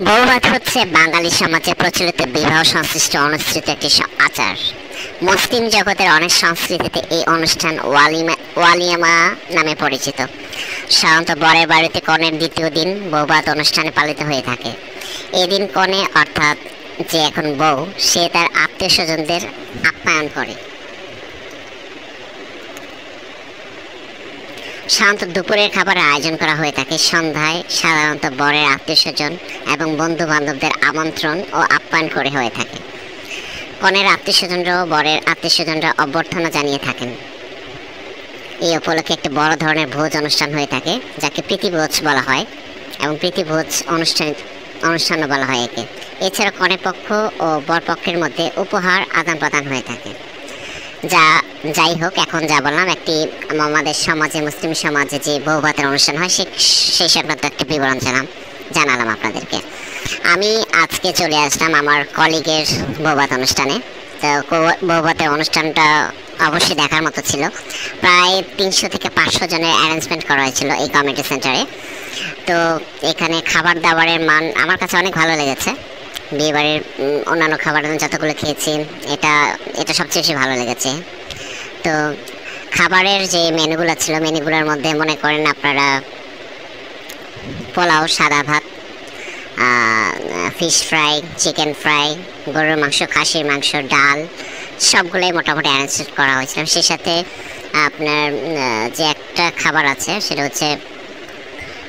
বৌভাত হচ্ছে বাঙালি সমাজে প্রচলিত বিবাহ সংশ্লিষ্ট অনুষ্ঠিত একটি আচার। মুসলিম জগতের অনেক সংস্কৃতিতে এই অনুষ্ঠান ওয়ালিমা নামে পরিচিত। সাধারণত বরের বাড়িতে কনের দ্বিতীয় দিন বৌভাত অনুষ্ঠানে পালিত হয়ে থাকে। এদিন কনে অর্থাৎ যে এখন বউ, সে তার আত্মীয় স্বজনদের আপ্যায়ন করে। সাধারণত দুপুরের খাবারের আয়োজন করা হয়ে থাকে। সন্ধ্যায় সাধারণত বরের আত্মীয় স্বজন এবং বন্ধু বান্ধবদের আমন্ত্রণ ও আপ্যায়ন করে হয়ে থাকে। কনের আত্মীয় স্বজনরাও বরের আত্মীয় স্বজনরা অভ্যর্থনা জানিয়ে থাকেন। এই উপলক্ষে একটি বড় ধরনের ভোজ অনুষ্ঠান হয়ে থাকে, যাকে প্রীতিভোজ বলা হয় এবং প্রীতিভোজ অনুষ্ঠানও বলা হয় একে। এছাড়া কনে পক্ষ ও বরপক্ষের মধ্যে উপহার আদান প্রদান হয়ে থাকে। যাই হোক, এখন যা বললাম একটি আমাদের সমাজে, মুসলিম সমাজে যে বৌভাতের অনুষ্ঠান হয় সেই সংক্রান্ত একটি বিবরণ জানালাম আপনাদেরকে। আমি আজকে চলে আসলাম আমার কলিগের বৌভাত অনুষ্ঠানে। তো বৌভাতের অনুষ্ঠানটা অবশ্যই দেখার মতো ছিল। প্রায় 300 থেকে 500 জনের অ্যারেঞ্জমেন্ট করা হয়েছিল এই কমিউনিটি সেন্টারে। তো এখানে খাবার দাবারের মান আমার কাছে অনেক ভালো লেগেছে। বিয়েবাড়ির অন্যান্য খাবার যতগুলো খেয়েছি, এটা সবচেয়ে বেশি ভালো লেগেছে। তো খাবারের যে মেনুগুলো ছিল, মেনুগুলোর মধ্যে মনে করেন আপনারা পোলাও, সাদা ভাত, ফিশ ফ্রাই, চিকেন ফ্রাই, গরুর মাংস, খাসির মাংস, ডাল, সবগুলোই মোটামুটি অ্যারেঞ্জ করা হয়েছিল। সেই সাথে আপনার যে একটা খাবার আছে সেটা হচ্ছে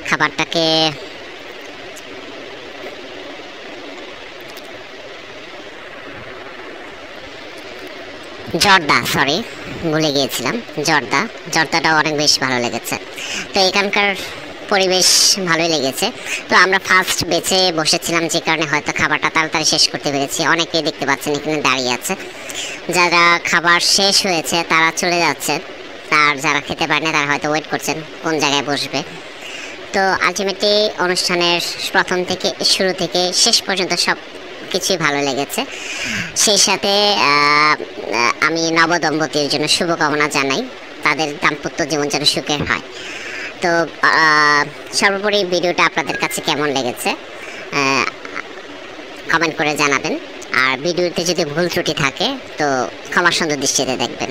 খাবারটাকে ভুলে গিয়েছিলাম। জর্দাটাও অনেক বেশ ভালো লেগেছে। তো এখানকার পরিবেশ ভালোই লেগেছে। তো আমরা ফার্স্ট বেঁচে বসেছিলাম, যে কারণে হয়তো খাবারটা তাড়াতাড়ি শেষ করতে পেরেছি। অনেকেই দেখতে পাচ্ছেন এখানে দাঁড়িয়ে আছে। যারা খাবার শেষ হয়েছে তারা চলে যাচ্ছে, আর যারা খেতে পারেনি তারা হয়তো ওয়েট করছেন কোন জায়গায় বসবে। তো আলটিমেটলি অনুষ্ঠানের প্রথম থেকে শুরু থেকে শেষ পর্যন্ত সব কিছুই ভালো লেগেছে। সেই সাথে আমি নবদম্পতির জন্য শুভকামনা জানাই, তাদের দাম্পত্য জীবন যেন সুখের হয়। তো সর্বোপরি ভিডিওটা আপনাদের কাছে কেমন লেগেছে কমেন্ট করে জানাবেন। আর ভিডিওতে যদি ভুল ত্রুটি থাকে তো ক্ষমা সুন্দর দৃষ্টিতে দেখবেন।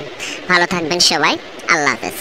ভালো থাকবেন সবাই। আল্লাহ হাফেজ।